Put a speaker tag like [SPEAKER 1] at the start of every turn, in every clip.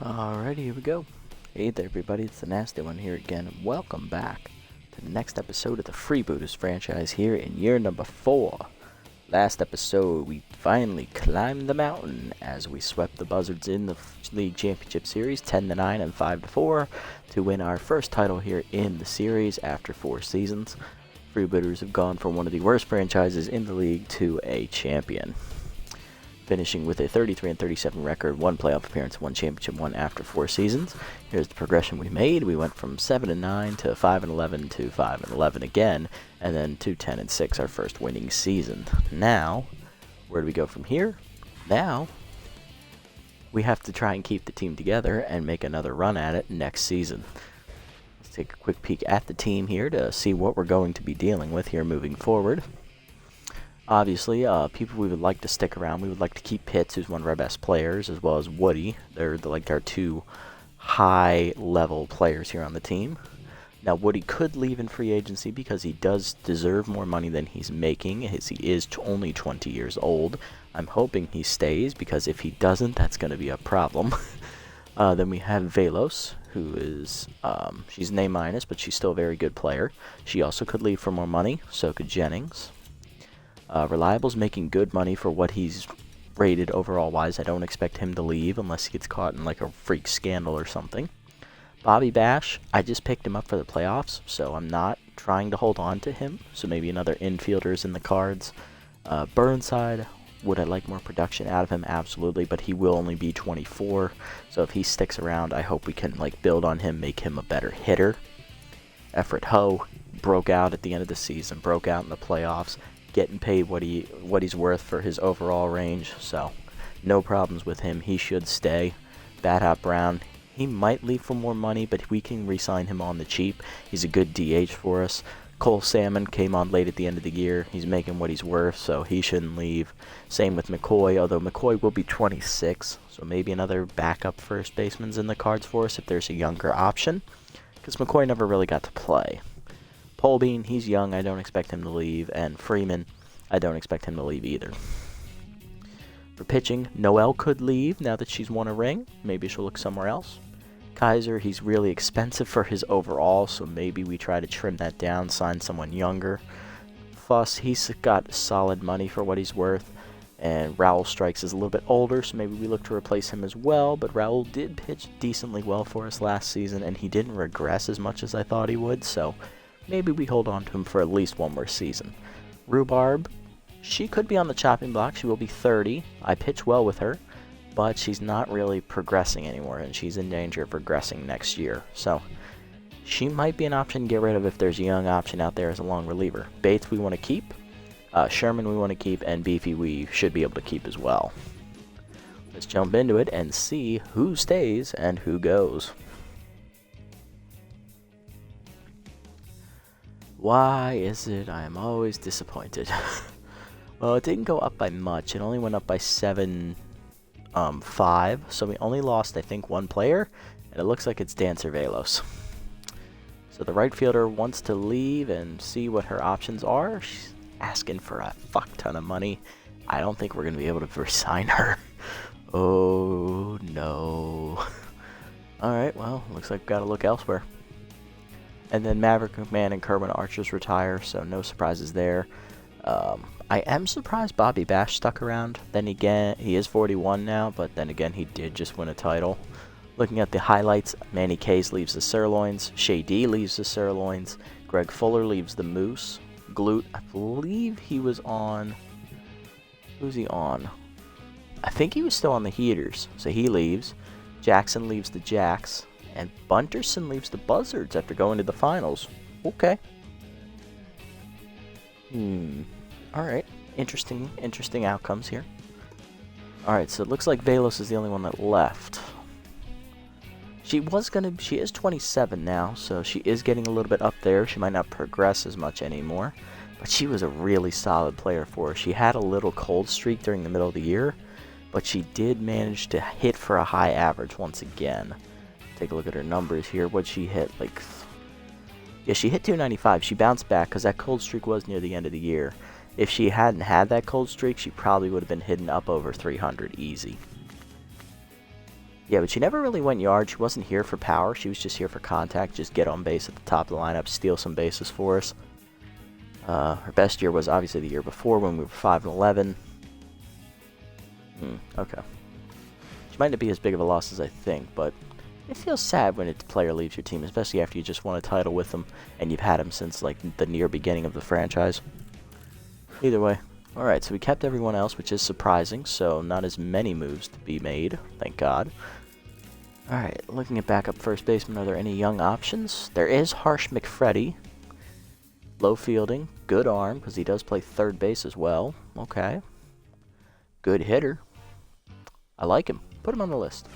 [SPEAKER 1] Alrighty, here we go. Hey there everybody, it's the Nasty One here again, and welcome back to the next episode of the Freebooters franchise here in year number 4. Last episode, we finally climbed the mountain as we swept the Buzzards in the League Championship Series 10-9 and 5-4 to win our first title here in the series after 4 seasons. Freebooters have gone from one of the worst franchises in the league to a champion, finishing with a 33-37 record, 1 playoff appearance, 1 championship, 1 after 4 seasons. Here's the progression we made. We went from 7-9 to 5-11 to 5-11 again, and then to 10-6, our first winning season. Now, where do we go from here? Now, we have to try and keep the team together and make another run at it next season. Let's take a quick peek at the team here to see what we're going to be dealing with here moving forward. Obviously, people we would like to stick around. We would like to keep Pitts, who's one of our best players, as well as Woody. They're like our 2 high-level players here on the team. Now, Woody could leave in free agency because he does deserve more money than he's making, as he is only 20 years old. I'm hoping he stays, because if he doesn't, that's going to be a problem. Then we have Velos, who is, she's an A-, but she's still a very good player. She also could leave for more money, so could Jennings. Reliable's making good money for what he's rated overall wise. I don't expect him to leave unless he gets caught in like a freak scandal or something. Bobby Bash, I just picked him up for the playoffs, so I'm not trying to hold on to him. So maybe another infielder is in the cards. Burnside, would I like more production out of him? Absolutely, but he will only be 24. So if he sticks around, I hope we can like build on him, make him a better hitter. Everett Ho broke out at the end of the season, broke out in the playoffs. Getting paid what he's worth for his overall range, so no problems with him. He should stay. Bad Hot Brown, he might leave for more money, but we can re-sign him on the cheap. He's a good DH for us. Cole Salmon came on late at the end of the year. He's making what he's worth, so he shouldn't leave. Same with McCoy, although McCoy will be 26, so maybe another backup first baseman's in the cards for us if there's a younger option, because McCoy never really got to play. Polbean, he's young, I don't expect him to leave, and Freeman, I don't expect him to leave either. For pitching, Noelle could leave now that she's won a ring. Maybe she'll look somewhere else. Kaiser, he's really expensive for his overall, so maybe we try to trim that down, sign someone younger. Fuss, he's got solid money for what he's worth, and Raul Strikes is a little bit older, so maybe we look to replace him as well, but Raul did pitch decently well for us last season, and he didn't regress as much as I thought he would, so maybe we hold on to him for at least one more season. Rhubarb, she could be on the chopping block. She will be 30. I pitch well with her, but she's not really progressing anymore, and she's in danger of regressing next year. So she might be an option to get rid of if there's a young option out there as a long reliever. Bates we want to keep. Sherman we want to keep, and Beefy we should be able to keep as well. Let's jump into it and see who stays and who goes. Why is it I am always disappointed? Well, it didn't go up by much. It only went up by 7-5. So we only lost, I think, 1 player. And it looks like it's Dancer Velos. So the right fielder wants to leave and see what her options are. She's asking for a fuck ton of money. I don't think we're going to be able to resign her. Oh, no. Alright, well, looks like we've got to look elsewhere. And then Maverick McMahon and Kerwin Archers retire, so no surprises there. I am surprised Bobby Bash stuck around. Then again, he is 41 now, but then again, he did just win a title. Looking at the highlights, Manny Case leaves the Sirloins. Shay D leaves the Sirloins. Greg Fuller leaves the Moose. Glute, I believe he was on... Who's he on? I think he was still on the Heaters, so he leaves. Jackson leaves the Jacks. And Bunterson leaves the Buzzards after going to the finals. Okay. Alright. Interesting outcomes here. Alright, so it looks like Velos is the only one that left. She is 27 now, so she is getting a little bit up there. She might not progress as much anymore. But she was a really solid player for us. She had a little cold streak during the middle of the year, but she did manage to hit for a high average once again. Take a look at her numbers here. What'd she hit? Yeah, she hit 295. She bounced back because that cold streak was near the end of the year. If she hadn't had that cold streak, she probably would have been hitting up over 300 easy. Yeah, but she never really went yard. She wasn't here for power. She was just here for contact. Just get on base at the top of the lineup, steal some bases for us. Her best year was obviously the year before when we were 5-11. Okay. She might not be as big of a loss as I think, but it feels sad when a player leaves your team, especially after you just won a title with them and you've had him since like the near beginning of the franchise. Either way. Alright, so we kept everyone else, which is surprising, so not as many moves to be made, thank God. Alright, looking at backup first baseman, are there any young options? There is Harsh McFreddy. Low fielding, good arm, because he does play third base as well. Okay. Good hitter. I like him. Put him on the list.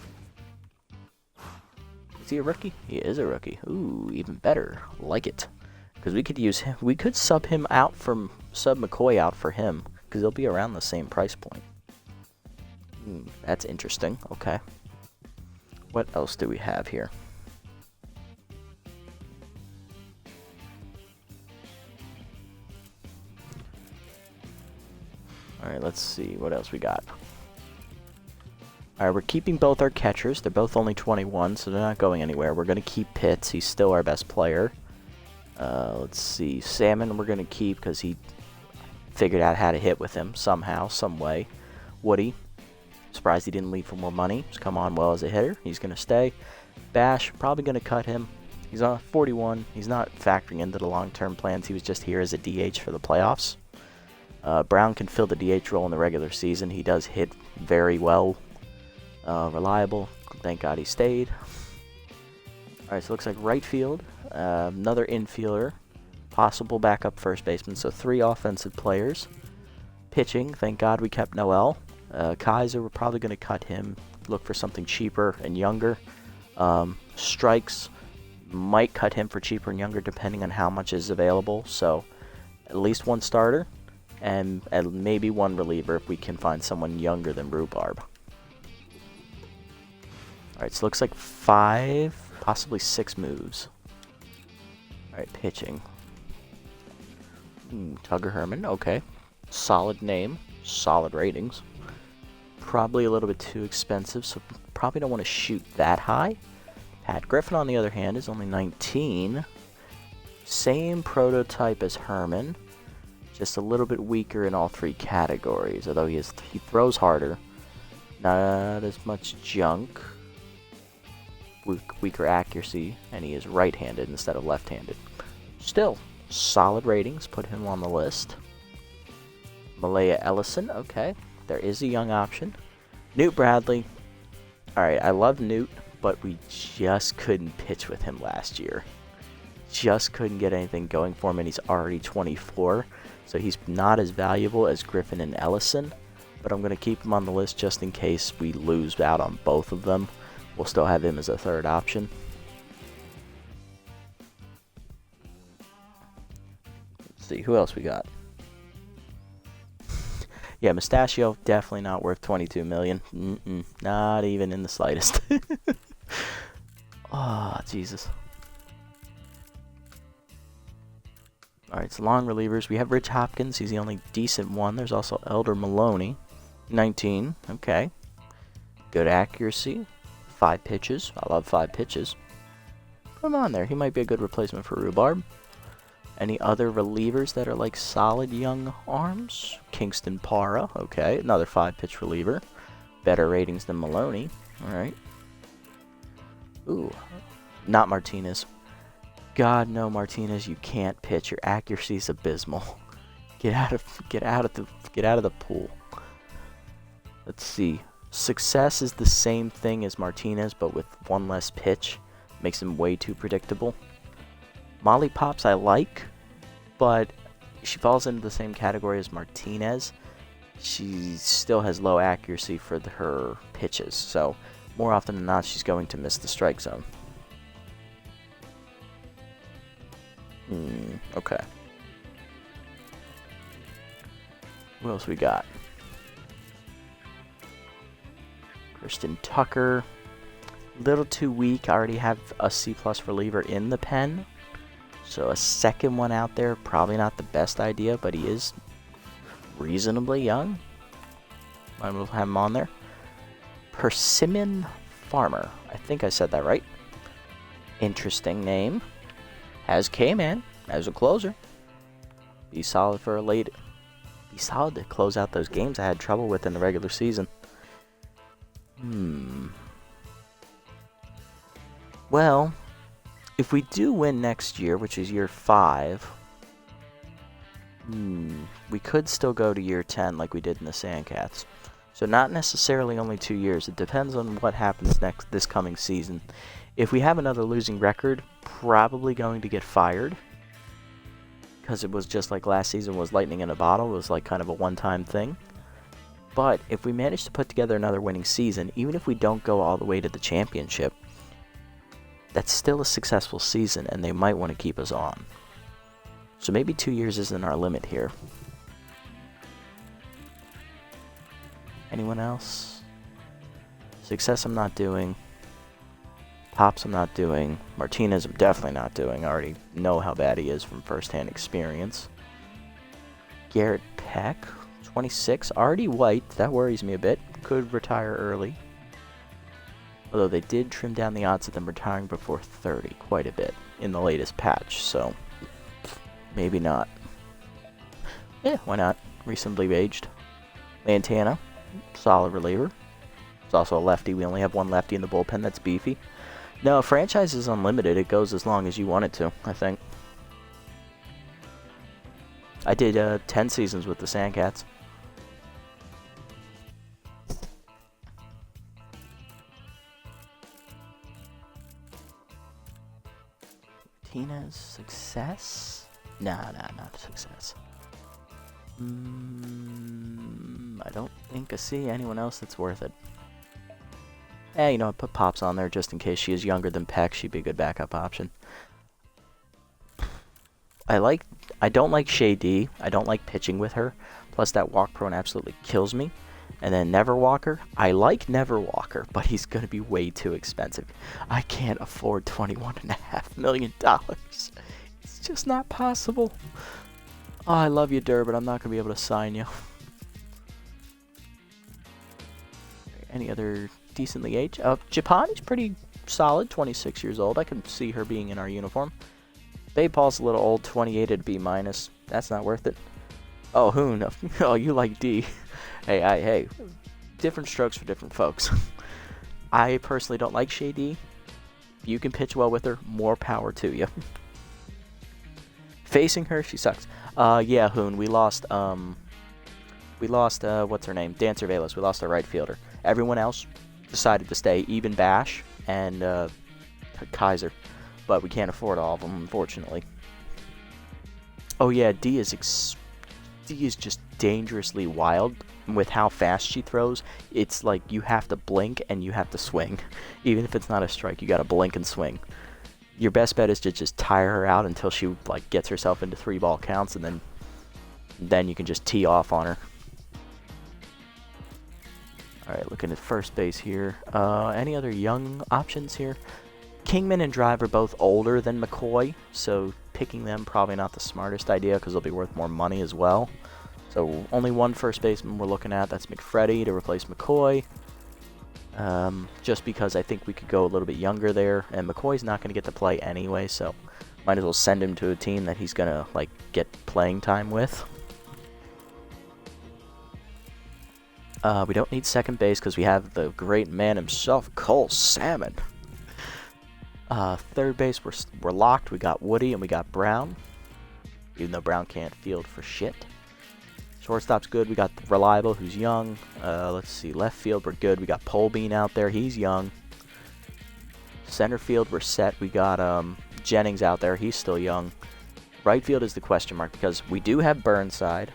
[SPEAKER 1] Is he a rookie? He is a rookie. Ooh, even better. Like it. Because we could use him. We could sub McCoy out for him, because he'll be around the same price point. That's interesting. Okay. What else do we have here? Alright, let's see what else we got. Alright, we're keeping both our catchers. They're both only 21, so they're not going anywhere. We're going to keep Pitts. He's still our best player. Let's see. Salmon we're going to keep because he figured out how to hit with him somehow, some way. Woody. Surprised he didn't leave for more money. He's come on well as a hitter. He's going to stay. Bash, probably going to cut him. He's on 41. He's not factoring into the long-term plans. He was just here as a DH for the playoffs. Brown can fill the DH role in the regular season. He does hit very well. Reliable. Thank God he stayed. Alright, so it looks like right field. Another infielder. Possible backup first baseman. So 3 offensive players. Pitching. Thank God we kept Noel. Kaiser, we're probably going to cut him. Look for something cheaper and younger. Strikes. Might cut him for cheaper and younger depending on how much is available. So at least 1 starter. And maybe 1 reliever if we can find someone younger than Rhubarb. Alright, so it looks like 5, possibly 6 moves. Alright, pitching. Tugger Herman, okay. Solid name, solid ratings. Probably a little bit too expensive, so probably don't want to shoot that high. Pat Griffin, on the other hand, is only 19. Same prototype as Herman. Just a little bit weaker in all 3 categories, although he throws harder. Not as much junk. Weaker accuracy, and he is right-handed instead of left-handed. Still, solid ratings. Put him on the list. Malaya Ellison, okay. There is a young option. Newt Bradley. Alright, I love Newt, but we just couldn't pitch with him last year. Just couldn't get anything going for him, and he's already 24. So he's not as valuable as Griffin and Ellison, but I'm going to keep him on the list just in case we lose out on both of them. We'll still have him as a 3rd option. Let's see, who else we got? Yeah, Mustachio, definitely not worth $22 million. Not even in the slightest. Oh, Jesus. Alright, so long relievers. We have Rich Hopkins. He's the only decent one. There's also Elder Maloney. 19. Okay. Good accuracy. 5 pitches. I love 5 pitches. Put him on there. He might be a good replacement for Rhubarb. Any other relievers that are like solid young arms? Kingston Para. Okay. Another 5-pitch reliever. Better ratings than Maloney. Alright. Ooh. Not Martinez. God, no, Martinez, you can't pitch. Your accuracy is abysmal. Get out of the pool. Let's see. Success is the same thing as Martinez, but with 1 less pitch. Makes him way too predictable. Molly Pops I like, but she falls into the same category as Martinez. She still has low accuracy for her pitches, so more often than not, she's going to miss the strike zone. Okay. What else we got? Kristen Tucker. Little too weak. I already have a C+ reliever in the pen. So a second one out there, probably not the best idea, but he is reasonably young. Might as well have him on there. Persimmon Farmer. I think I said that right. Interesting name. Has K-Man as a closer. Be solid for a late. Be solid to close out those games I had trouble with in the regular season. Well, if we do win next year, which is year 5, we could still go to year 10 like we did in the Sandcats. So not necessarily only 2 years. It depends on what happens this coming season. If we have another losing record, probably going to get fired. Because it was just like last season was lightning in a bottle. It was like kind of a one-time thing. But if we manage to put together another winning season, even if we don't go all the way to the championship, that's still a successful season, and they might want to keep us on. So maybe 2 years isn't our limit here. Anyone else? Success I'm not doing. Pops I'm not doing. Martinez I'm definitely not doing. I already know how bad he is from first-hand experience. Garrett Peck, 26. Already white. That worries me a bit. Could retire early. Although they did trim down the odds of them retiring before 30 quite a bit in the latest patch, so maybe not. Yeah, why not? Recently aged. Lantana, solid reliever. It's also a lefty. We only have one lefty in the bullpen that's beefy. No, franchise is unlimited. It goes as long as you want it to, I think. I did 10 seasons with the Sandcats. Martinez, success? Nah, not a success. I don't think I see anyone else that's worth it. You know, I put Pops on there just in case she is younger than Peck. She'd be a good backup option. I don't like Shay D. I don't like pitching with her. Plus, that walk prone absolutely kills me. And then Never Walker. I like Never Walker, but he's going to be way too expensive. I can't afford $21.5 million. It's just not possible. Oh, I love you, Durr, but I'm not going to be able to sign you. Any other decently aged? Japani's pretty solid, 26 years old. I can see her being in our uniform. Babe Paul's a little old, 28 at B-. That's not worth it. Oh, Hoon. Oh, you like D. Hey. Different strokes for different folks. I personally don't like Shay D. If you can pitch well with her, more power to you. Facing her, she sucks. Yeah, Hoon, we lost, what's her name? Dan Cervelis. We lost our right fielder. Everyone else decided to stay, even Bash and Kaiser. But we can't afford all of them, unfortunately. Oh yeah, D is just dangerously wild with how fast she throws. It's like you have to blink and you have to swing. Even if it's not a strike, you gotta blink and swing. Your best bet is to just tire her out until she like gets herself into 3-ball counts, and then you can just tee off on her. Alright, looking at first base here. Any other young options here? Kingman and Drive are both older than McCoy, so picking them probably not the smartest idea because they'll be worth more money as well. So only one first baseman we're looking at. That's McFreddy to replace McCoy. Just because I think we could go a little bit younger there, and McCoy's not going to get to play anyway, so might as well send him to a team that he's going to like get playing time with. We don't need second base because we have the great man himself, Cole Salmon. Third base, we're locked. We got Woody and we got Brown, even though Brown can't field for shit. Shortstop's good. We got Reliable, who's young. Let's see. Left field, we're good. We got Polbean out there. He's young. Center field, we're set. We got Jennings out there. He's still young. Right field is the question mark because we do have Burnside.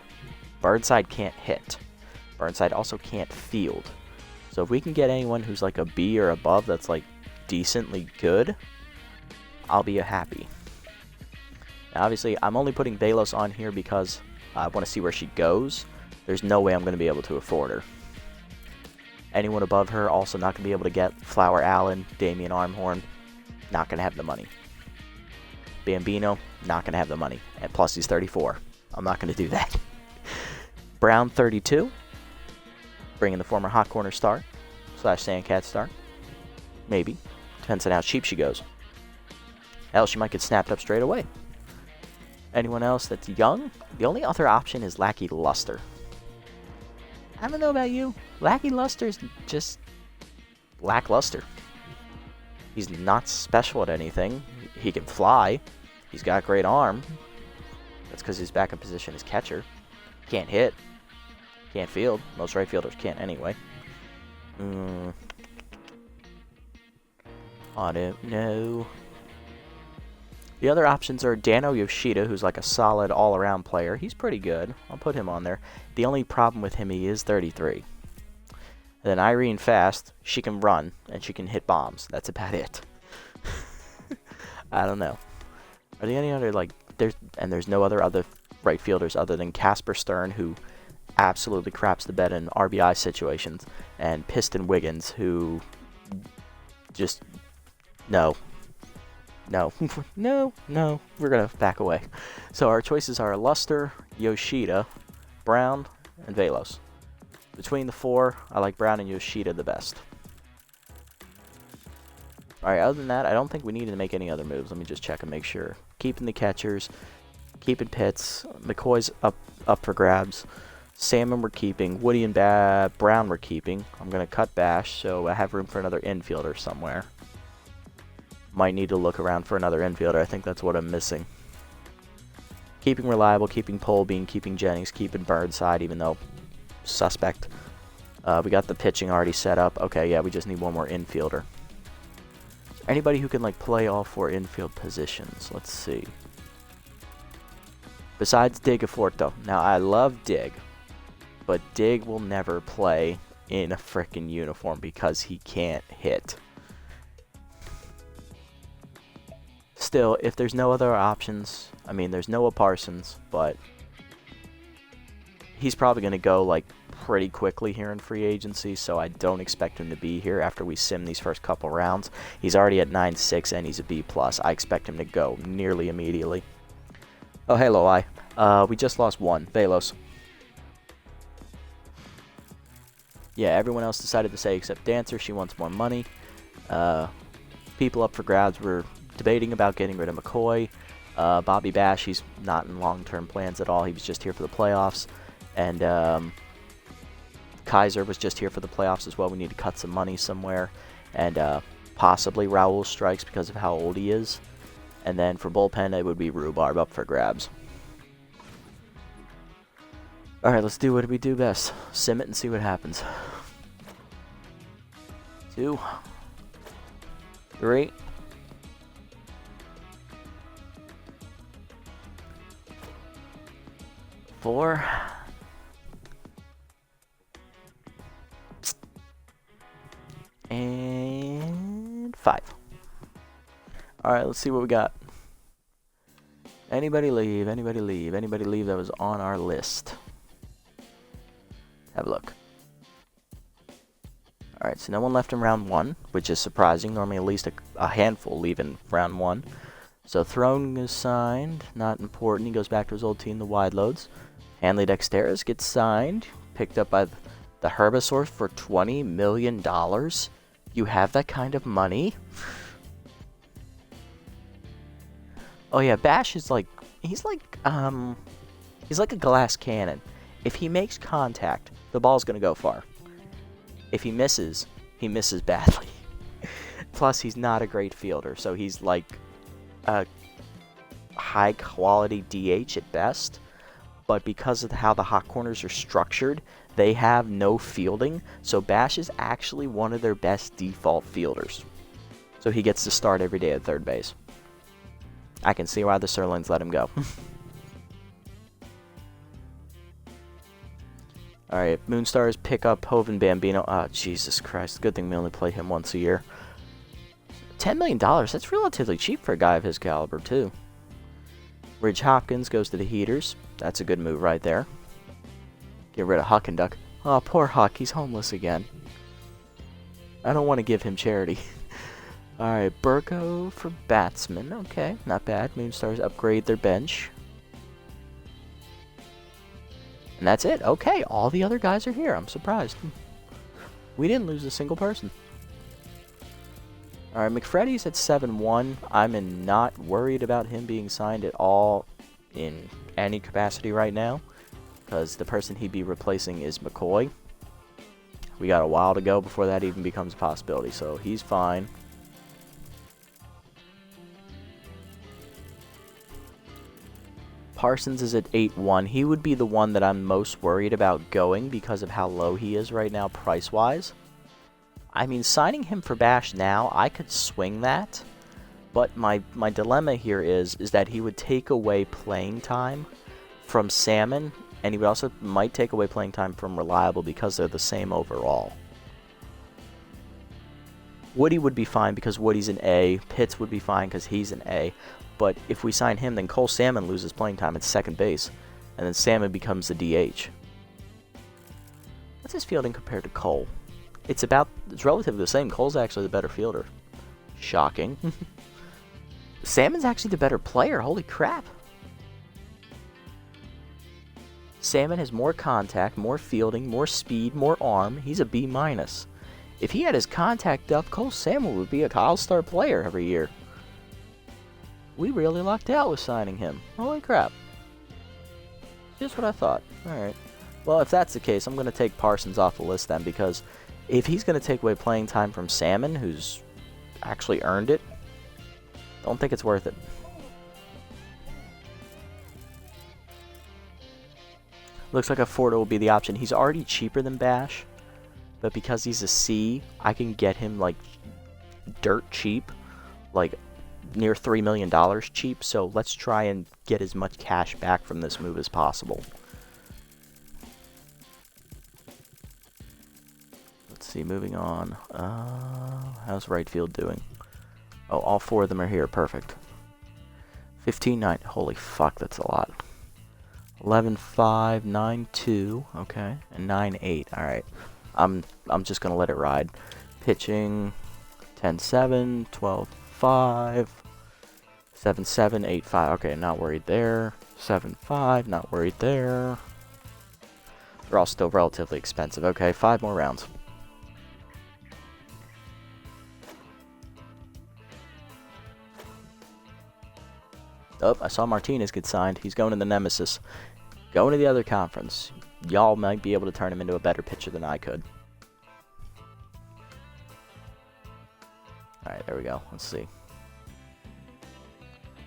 [SPEAKER 1] Burnside can't hit. Burnside also can't field. So if we can get anyone who's like a B or above that's like decently good, I'll be happy. Now, obviously, I'm only putting Velos on here because I want to see where she goes. There's no way I'm going to be able to afford her. Anyone above her also not going to be able to get. Flower Allen, Damian Armhorn, not going to have the money. Bambino, not going to have the money. And plus he's 34. I'm not going to do that. Brown, 32. Bringing the former Hot Corner star / Sandcat star. Maybe. Depends on how cheap she goes. Hell, she might get snapped up straight away. Anyone else that's young? The only other option is Lackey Luster. I don't know about you. Lackey Luster's just lackluster. He's not special at anything. He can fly. He's got great arm. That's because his backup position is catcher. Can't hit. Can't field. Most right fielders can't anyway. I don't know. The other options are Dano Yoshida, who's like a solid all-around player. He's pretty good. I'll put him on there. The only problem with him, he is 33. And then Irene Fast, she can run, and she can hit bombs. That's about it. I don't know. Are there any other, like, there's no other right fielders other than Casper Stern, who absolutely craps the bed in RBI situations, and Piston Wiggins, who just, no, we're going to back away. So our choices are Luster, Yoshida, Brown, and Velos. Between the four, I like Brown and Yoshida the best. Alright, other than that, I don't think we need to make any other moves. Let me just check and make sure. Keeping the catchers, keeping Pitts, McCoy's up for grabs. Salmon we're keeping, Woody and Brown we're keeping. I'm going to cut Bash, so I have room for another infielder somewhere. Might need to look around for another infielder. I think that's what I'm missing. Keeping Reliable, keeping Polbean, keeping Jennings, keeping Burnside, even though suspect. We got the pitching already set up. Okay, yeah, we just need one more infielder. Anybody who can like play all four infield positions. Let's see. Besides Dig Aforto. Now, I love Dig, but Dig will never play in a frickin' uniform because he can't hit. Still, if there's no other options, I mean, there's Noah Parsons, but he's probably going to go, like, pretty quickly here in free agency, so I don't expect him to be here after we sim these first couple rounds. He's already at 9.6, and he's a B+. I expect him to go nearly immediately. Oh, hello, we just lost one. Velos. Yeah, everyone else decided to say except Dancer. She wants more money. People up for grabs were debating about getting rid of McCoy. Bobby Bash, he's not in long-term plans at all. He was just here for the playoffs. And Kaiser was just here for the playoffs as well. We need to cut some money somewhere. And possibly Raul Strikes because of how old he is. And then for bullpen, it would be Rhubarb up for grabs. Alright, let's do what we do best. Sim it and see what happens. 2, 3. 4. And 5. Alright, let's see what we got. Anybody leave, anybody leave, anybody leave that was on our list. Have a look. Alright, so no one left in round 1, which is surprising. Normally at least a handful leave in round 1. So Throne is signed, not important. He goes back to his old team, the Wide Loads. Hanley Dexteris gets signed, picked up by the Herbisaur for $20 million. You have that kind of money? Oh yeah, Bash is like, he's like a glass cannon. If he makes contact, the ball's gonna go far. If he misses badly. Plus, he's not a great fielder, so he's like a high quality DH at best. But because of how the hot corners are structured, they have no fielding. So Bash is actually one of their best default fielders. So he gets to start every day at third base. I can see why the Sirloins let him go. Alright, Moonstars pick up Hoven Bambino. Oh, Jesus Christ. Good thing we only play him once a year. $10 million, that's relatively cheap for a guy of his caliber, too. Ridge Hopkins goes to the Heaters. That's a good move right there. Get rid of Huck and Duck. Oh, poor Huck, he's homeless again. I don't want to give him charity. Alright, Burko for Batsman. Okay, not bad. Moonstars upgrade their bench. And that's it. Okay, all the other guys are here. I'm surprised. We didn't lose a single person. Alright, McFreddy's at 7-1. I'm not worried about him being signed at all in any capacity right now, because the person he'd be replacing is McCoy. We got a while to go before that even becomes a possibility, so he's fine. Parsons is at 8-1. He would be the one that I'm most worried about going because of how low he is right now price-wise. I mean, signing him for Bash now, I could swing that. But my dilemma here is that he would take away playing time from Salmon, and he would also might take away playing time from Reliable because they're the same overall. Woody would be fine because Woody's an A. Pitts would be fine because he's an A. But if we sign him, then Cole Salmon loses playing time at second base, and then Salmon becomes the DH. What's his fielding compared to Cole? It's relatively the same. Cole's actually the better fielder. Shocking. Salmon's actually the better player. Holy crap. Salmon has more contact, more fielding, more speed, more arm. He's a B-. If he had his contact up, Cole Salmon would be a all-star player every year. We really lucked out with signing him. Holy crap. Just what I thought. Alright. Well, if that's the case, I'm going to take Parsons off the list then, because if he's going to take away playing time from Salmon, who's actually earned it, don't think it's worth it. Looks like a Fordo will be the option. He's already cheaper than Bash, but because he's a C, I can get him like dirt cheap, like near $3 million cheap, so let's try and get as much cash back from this move as possible. Let's see, moving on. How's right field doing? Oh, all four of them are here. Perfect. 15-9. Holy fuck, that's a lot. 11-5, 9-2. Okay, and 9-8. All right. I'm just gonna let it ride. Pitching 10-7, 12-5, 7-7, 8-5. Okay, not worried there. 7-5, not worried there. They're all still relatively expensive. Okay, 5 more rounds. Oh, I saw Martinez get signed. He's going to the Nemesis. Going to the other conference. Y'all might be able to turn him into a better pitcher than I could. Alright, there we go. Let's see.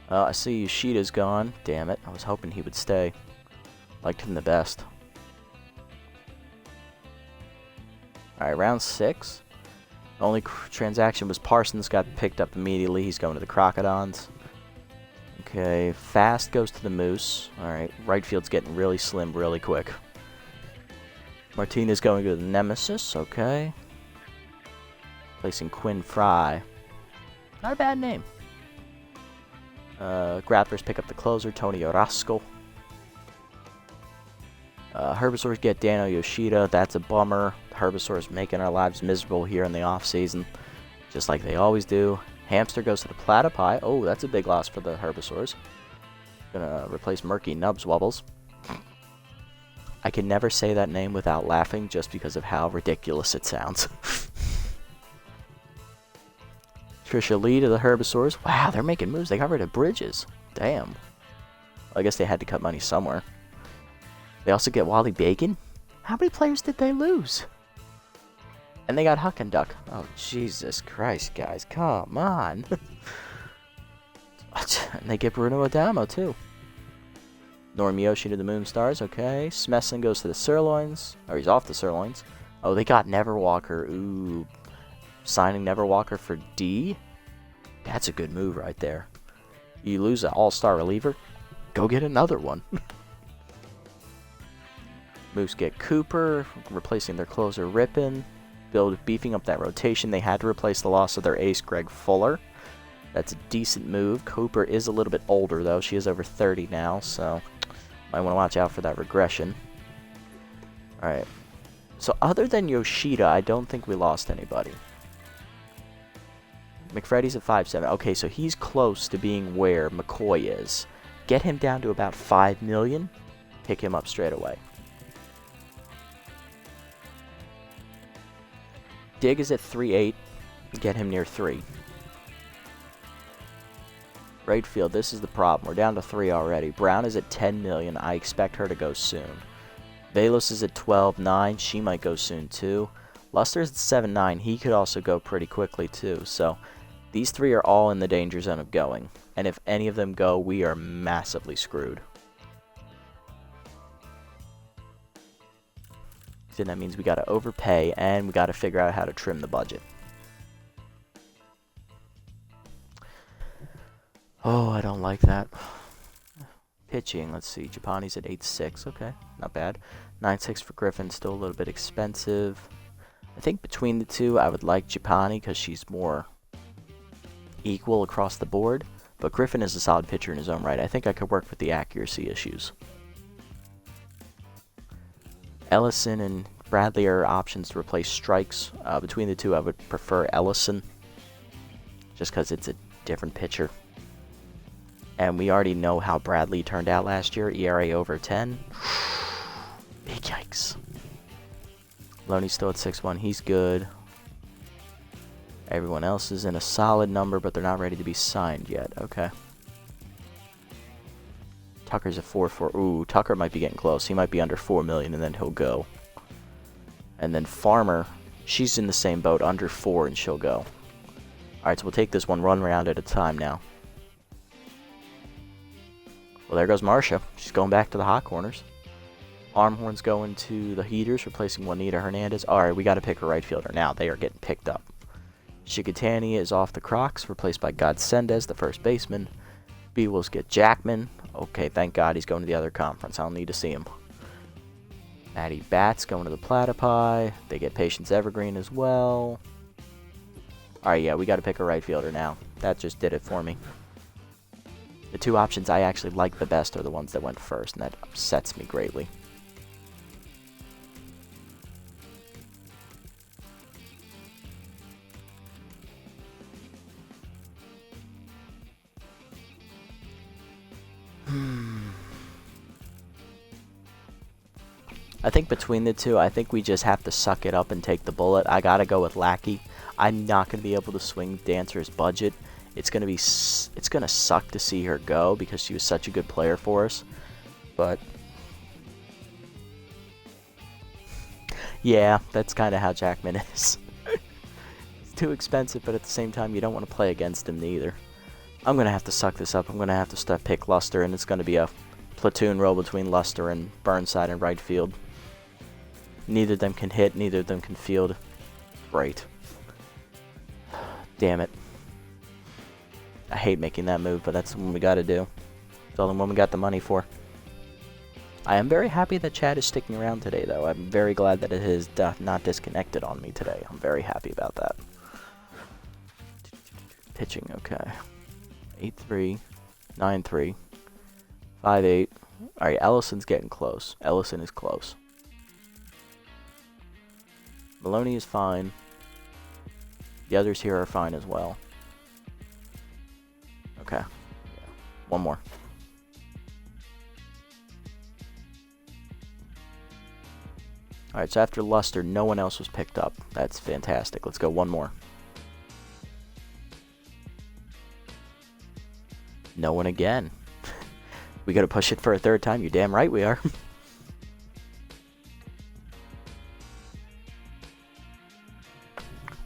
[SPEAKER 1] I see Yoshida's gone. Damn it. I was hoping he would stay. Liked him the best. Alright, round 6. The only transaction was Parsons got picked up immediately. He's going to the Crocodons. Okay, Fast goes to the Moose. Alright, right field's getting really slim really quick. Martinez going to the Nemesis. Okay. Placing Quinn Fry. Not a bad name. Grapplers pick up the closer, Tony Orozco. Herbisaurs get Dano Yoshida. That's a bummer. Herbisaurs making our lives miserable here in the off-season, just like they always do. Hamster goes to the Platypi. Oh, that's a big loss for the Herbisaurs. Gonna replace Murky Nubs Wubbles. I can never say that name without laughing just because of how ridiculous it sounds. Trisha Lee to the Herbisaurs. Wow, they're making moves. They got rid of Bridges. Damn. Well, I guess they had to cut money somewhere. They also get Wally Bacon. How many players did they lose? And they got Huck and Duck. Oh, Jesus Christ, guys. Come on. And they get Bruno Adamo, too. Norm Yoshi to the Moonstars. Okay. Smesson goes to the Sirloins. Or he's off the Sirloins. Oh, they got Neverwalker. Ooh. Signing Neverwalker for D? That's a good move right there. You lose an all-star reliever? Go get another one. Moose get Cooper, replacing their closer Rippin. Beefing up that rotation. They had to replace the loss of their ace Greg Fuller. That's a decent move. Cooper is a little bit older though. She is over 30 now, so might want to watch out for that regression. Alright. So other than Yoshida, I don't think we lost anybody. McFreddy's at 5-7. Okay, so he's close to being where McCoy is. Get him down to about 5 million. Pick him up straight away. Dig is at 3.8. Get him near 3. Right field, this is the problem. We're down to 3 already. Brown is at 10 million. I expect her to go soon. Velos is at 12.9. She might go soon too. Luster's at 7.9. He could also go pretty quickly too. So these 3 are all in the danger zone of going. And if any of them go, we are massively screwed. So that means we got to overpay and we got to figure out how to trim the budget. Oh, I don't like that. Pitching, let's see. Japani's at 8.6. Okay, not bad. 9.6 for Griffin, still a little bit expensive. I think between the two, I would like Japani because she's more equal across the board. But Griffin is a solid pitcher in his own right. I think I could work with the accuracy issues. Ellison and Bradley are options to replace strikes. Between the two, I would prefer Ellison just because it's a different pitcher. And we already know how Bradley turned out last year. ERA over 10. Big yikes. Loney's still at 6.1. He's good. Everyone else is in a solid number, but they're not ready to be signed yet. Okay. Tucker's at 4.4. Ooh, Tucker might be getting close. He might be under 4 million, and then he'll go. And then Farmer, she's in the same boat, under 4, and she'll go. Alright, so we'll take this one run round at a time now. Well, there goes Marcia. She's going back to the hot corners. Armhorn's going to the heaters, replacing Juanita Hernandez. Alright, we got to pick a right fielder now. They are getting picked up. Shikatani is off the Crocs, replaced by Godsendez, the first baseman. B-Wills get Jackman. Okay, thank God he's going to the other conference. I don't need to see him. Maddie Batts going to the Platypi. They get Patience Evergreen as well. Alright, yeah, we got to pick a right fielder now. That just did it for me. The 2 options I actually like the best are the ones that went first, and that upsets me greatly. I think between the two, I think we just have to suck it up and take the bullet. I gotta go with Lackey. I'm not gonna be able to swing Dancer's budget. It's gonna suck to see her go because she was such a good player for us. But yeah, that's kind of how Jackman is. It's too expensive, but at the same time, you don't want to play against him neither. I'm gonna have to suck this up. I'm gonna have to pick Luster, and it's gonna be a platoon roll between Luster and Burnside in right field. Neither of them can hit, neither of them can field. Great. Damn it. I hate making that move, but that's what we gotta do. It's all the one we got the money for. I am very happy that Chad is sticking around today, though. I'm very glad that it has not disconnected on me today. I'm very happy about that. Pitching, okay. 8-3, 9-3, 5-8. Alright, Ellison's getting close. Ellison is close. Maloney is fine. The others here are fine as well. Okay. Yeah. One more. Alright, so after Luster, no one else was picked up. That's fantastic. Let's go one more. No one again. We gotta push it for a third time. You're damn right we are.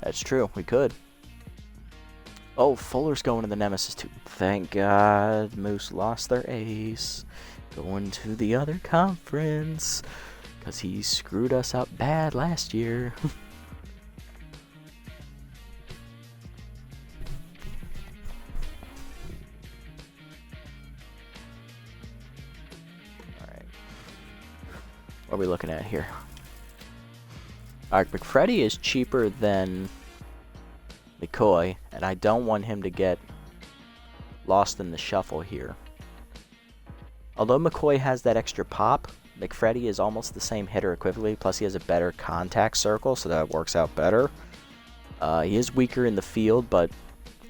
[SPEAKER 1] That's true. We could. Oh, Fuller's going to the Nemesis too. Thank God Moose lost their ace. Going to the other conference. Because he screwed us up bad last year. Alright. What are we looking at here? Alright, McFreddy is cheaper than McCoy, and I don't want him to get lost in the shuffle here. Although McCoy has that extra pop, McFreddy is almost the same hitter equivalently, plus he has a better contact circle, so that works out better. He is weaker in the field, but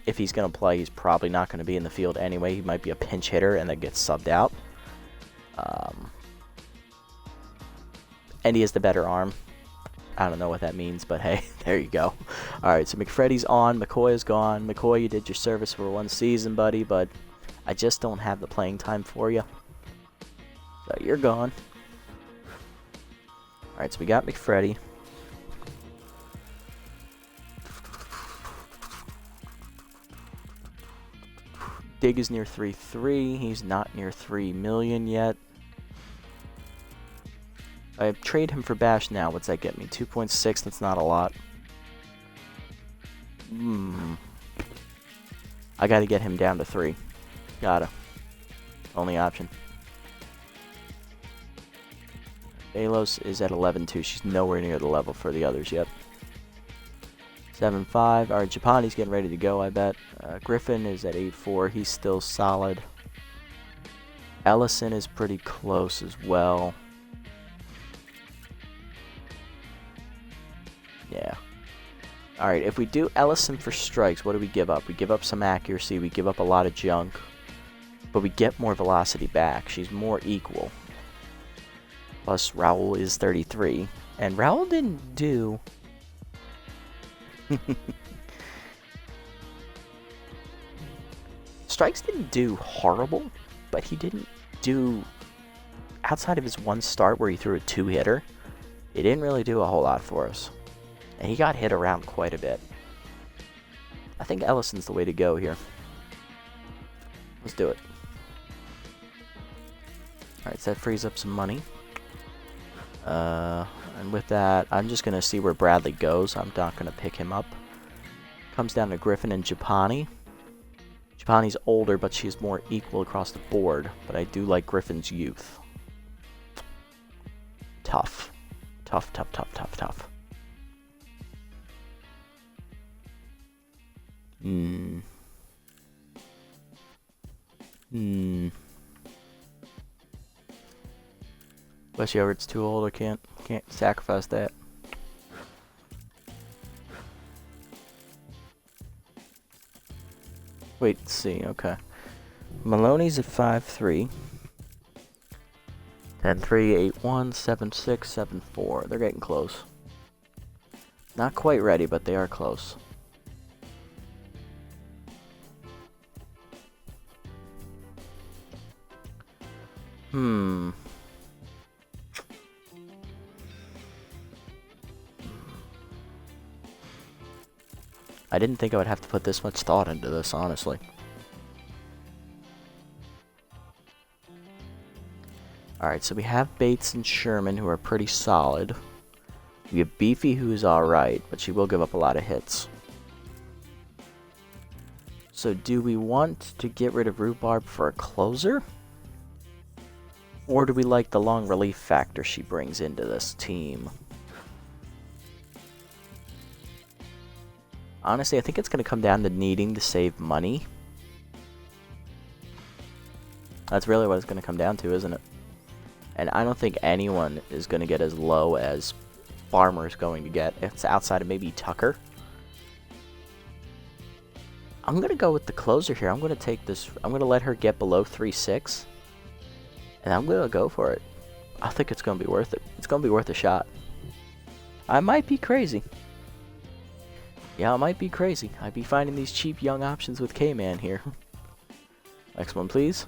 [SPEAKER 1] if he's going to play, he's probably not going to be in the field anyway. He might be a pinch hitter and then get subbed out. And he has the better arm. I don't know what that means, but hey, there you go. Alright, so McFreddy's on, McCoy is gone. McCoy, you did your service for one season, buddy, but I just don't have the playing time for you. So you're gone. Alright, so we got McFreddy. Dig is near 3.3. He's not near 3 million yet. I trade him for Bash now. What's that get me? 2.6. That's not a lot. I gotta get him down to 3. Gotta. Only option. Balos is at 11.2. She's nowhere near the level for the others yet. 7.5. Alright, Japani's getting ready to go, I bet. Griffin is at 8.4. He's still solid. Ellison is pretty close as well. Yeah. Alright, if we do Ellison for strikes, what do we give up? We give up some accuracy, we give up a lot of junk, but we get more velocity back. She's more equal. Plus, Raul is 33, and Raul didn't do... Strikes didn't do horrible, but he didn't do... Outside of his one start where he threw a 2-hitter, he didn't really do a whole lot for us. And he got hit around quite a bit. I think Ellison's the way to go here. Let's do it. Alright, so that frees up some money. And with that, I'm just going to see where Bradley goes. I'm not going to pick him up. Comes down to Griffin and Japani. Japani's older, but she's more equal across the board. But I do like Griffin's youth. Tough. Tough, tough, tough, tough, tough. Especially over it's too old, I can't sacrifice that. Wait, let's see, okay. Maloney's at 5'3". 10-3, 8-1, 7-6, 7-4. They're getting close. Not quite ready, but they are close. I didn't think I would have to put this much thought into this, honestly. Alright, so we have Bates and Sherman, who are pretty solid. We have Beefy, who is alright, but she will give up a lot of hits. So do we want to get rid of Rhubarb for a closer? Or do we like the long relief factor she brings into this team? Honestly, I think it's going to come down to needing to save money. That's really what it's going to come down to, isn't it? And I don't think anyone is going to get as low as Farmer's going to get. It's outside of maybe Tucker. I'm going to go with the closer here. I'm going to take this. I'm going to let her get below 3.6. And I'm going to go for it. I think it's going to be worth it. It's going to be worth a shot. I might be crazy. Yeah, I might be crazy. I'd be finding these cheap young options with K-Man here. Next one, please.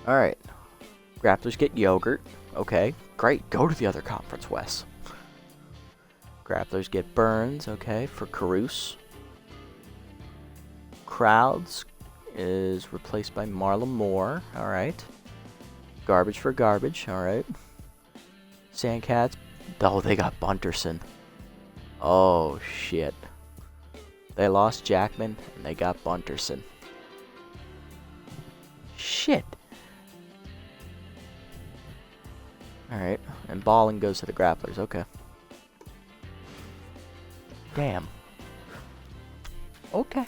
[SPEAKER 1] Alright. Grapplers get Yogurt. Okay, great. Go to the other conference, Wes. Grapplers get Burns. Okay, for Carouse. Crowds is replaced by Marla Moore. Alright. Garbage for Garbage. Alright. Sandcats. Oh, they got Bunterson. Oh, shit. They lost Jackman, and they got Bunterson. Shit. Alright, and Balling goes to the Grapplers. Okay. Damn. Okay.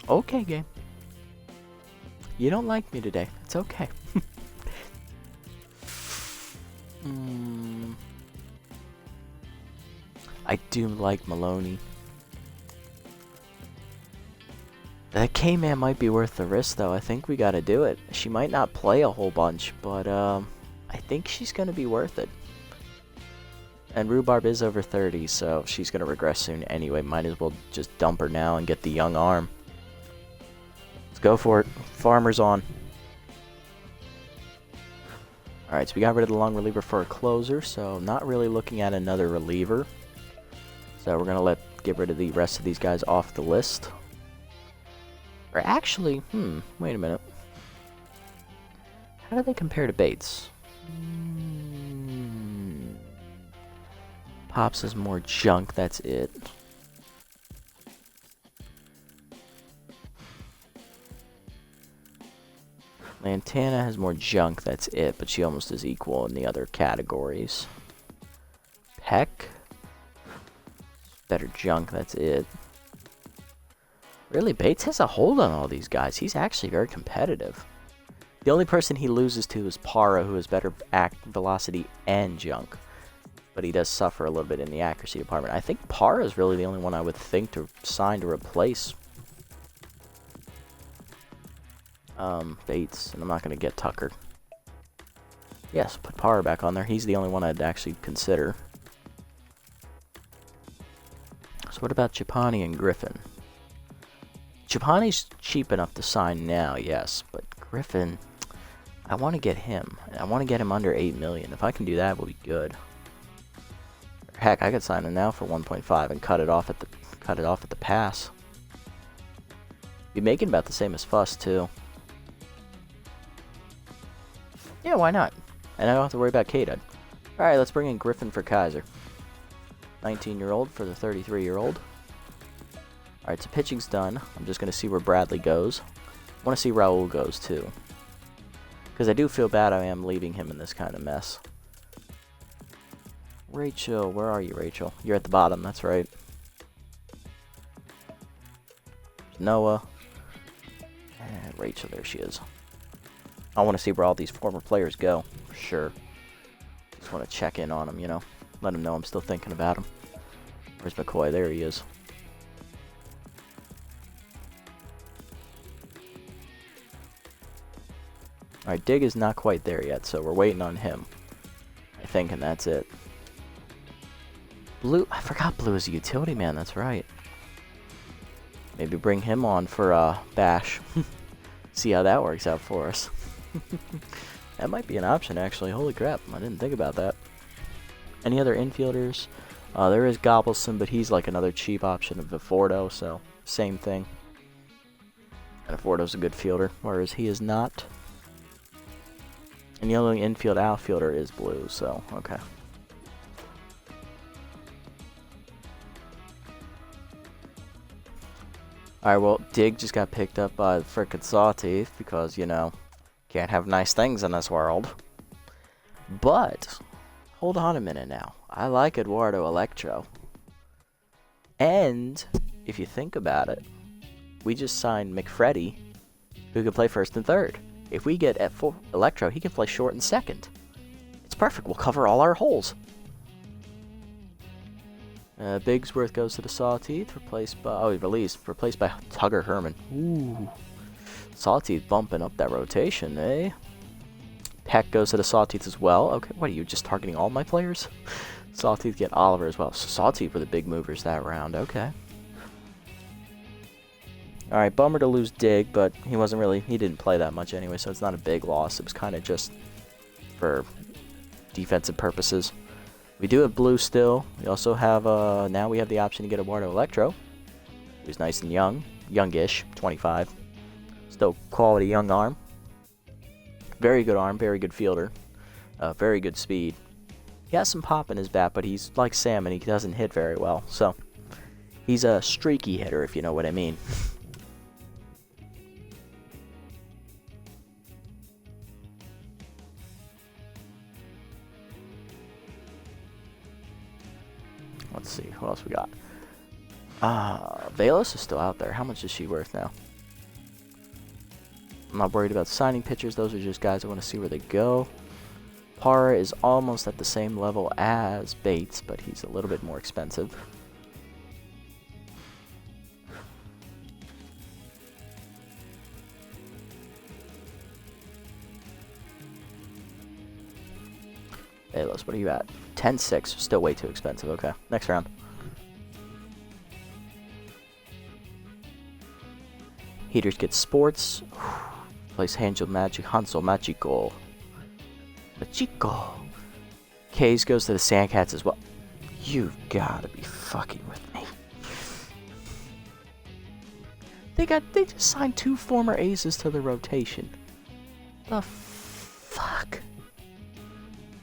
[SPEAKER 1] Okay, game. You don't like me today. It's okay. I do like Maloney. That K-Man might be worth the risk, though. I think we gotta do it. She might not play a whole bunch, but I think she's gonna be worth it. And Rhubarb is over 30, so she's gonna regress soon anyway. Might as well just dump her now and get the young arm. go for it. Farmer's on. Alright, so we got rid of the long reliever for a closer, so not really looking at another reliever. So we're going to get rid of the rest of these guys off the list. Or actually, wait a minute. How do they compare to Bates? Pops has more junk, that's it. Lantana has more junk, that's it, but she almost is equal in the other categories. Peck, better junk, that's it. Really, Bates has a hold on all these guys. He's actually very competitive. The only person he loses to is Para, who has better velocity and junk. But he does suffer a little bit in the accuracy department. I think Para is really the only one I would think to sign to replace Bates, and I'm not going to get Tucker. Yes, put Para back on there. He's the only one I'd actually consider. So what about Chapani and Griffin? Chapani's cheap enough to sign now, yes, but Griffin, I want to get him. I want to get him under 8 million. If I can do that, we'll be good. Heck, I could sign him now for 1.5 and cut it off at the pass. Be making about the same as Fuss too. Yeah, why not? And I don't have to worry about K-Dud. Alright, let's bring in Griffin for Kaiser. 19-year-old for the 33-year-old. Alright, so pitching's done. I'm just going to see where Bradley goes. I want to see Raul goes too. Because I do feel bad I am leaving him in this kind of mess. Rachel, where are you, Rachel? You're at the bottom, that's right. Noah. And Rachel, there she is. I want to see where all these former players go, for sure. Just want to check in on them, you know. Let them know I'm still thinking about them. Where's McCoy? There he is. Alright, Dig is not quite there yet, so we're waiting on him. I think, and that's it. Blue, I forgot Blue is a utility man, that's right. Maybe bring him on for Bash. See how that works out for us. That might be an option, actually. Holy crap, I didn't think about that. Any other infielders? There is Gobblesome, but he's like another cheap option of Vifordo, so same thing. And Vifordo's a good fielder, whereas he is not. And the only infield outfielder is Blue, so okay. Alright, well, Dig just got picked up by the frickin' Sawteeth because, you know, can't have nice things in this world. But, hold on a minute now. I like Eduardo Electro. And, if you think about it, we just signed McFreddy, who can play first and third. If we get at full Electro, he can play short and second. It's perfect. We'll cover all our holes. Bigsworth goes to the Sawteeth, replaced by replaced by Tugger Herman. Ooh, Sawteeth bumping up that rotation, eh? Peck goes to the Sawteeth as well. Okay, what are you just targeting all my players? Sawteeth get Oliver as well. So Sawteeth were the big movers that round. Okay. All right, bummer to lose Dig, but he didn't play that much anyway, so it's not a big loss. It was kind of just for defensive purposes. We do have Blue still. We also have, now we have the option to get Eduardo Electro, who's nice and young, youngish, 25. Still quality young arm. Very good arm, very good fielder, very good speed. He has some pop in his bat, but he's like Sam and he doesn't hit very well. So he's a streaky hitter, if you know what I mean. Let's see, who else we got? Velos is still out there. How much is she worth now? I'm not worried about signing pitchers. Those are just guys I want to see where they go. Para is almost at the same level as Bates, but he's a little bit more expensive. Velos, what are you at? 10-6, still way too expensive. Okay, next round. Heaters get Sports. Replace Hansel Magical. K's goes to the Sandcats as well. You've gotta be fucking with me. They just signed 2 former aces to the rotation. The fuck?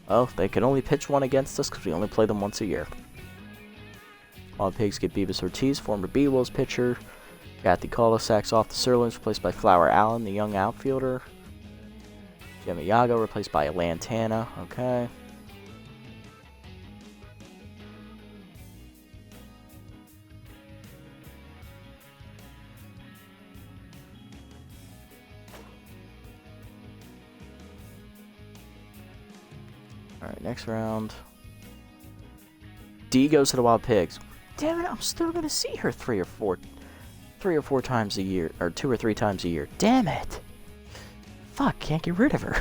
[SPEAKER 1] Well, they can only pitch one against us because we only play them once a year. Wild Pigs get Beavis Ortiz, former B-Wolves pitcher. Kathy Colasax off the Sirloins, replaced by Flower Allen, the young outfielder. Jimmy Yago replaced by Lantana. Okay. Alright, next round. D goes to the Wild Pigs. Damn it, I'm still gonna see her 3 or 4 times a year, or 2 or 3 times a year. Damn it! Fuck, can't get rid of her.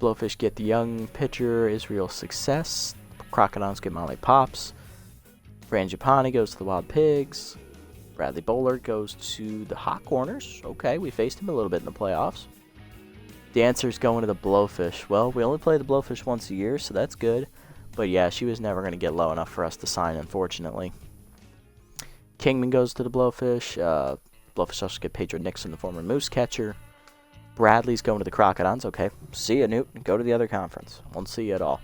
[SPEAKER 1] Blowfish get the young pitcher, Israel Success. Crocodiles get Molly Pops. Frangipani goes to the Wild Pigs. Bradley Bowler goes to the Hot Corners. Okay, we faced him a little bit in the playoffs. Dancer's going to the Blowfish. Well, we only play the Blowfish once a year, so that's good. But yeah, she was never going to get low enough for us to sign, unfortunately. Kingman goes to the Blowfish. Blowfish also get Pedro Nixon, the former Moose catcher. Bradley's going to the Crocodons. Okay, see ya, Newt. Go to the other conference. Won't see you at all.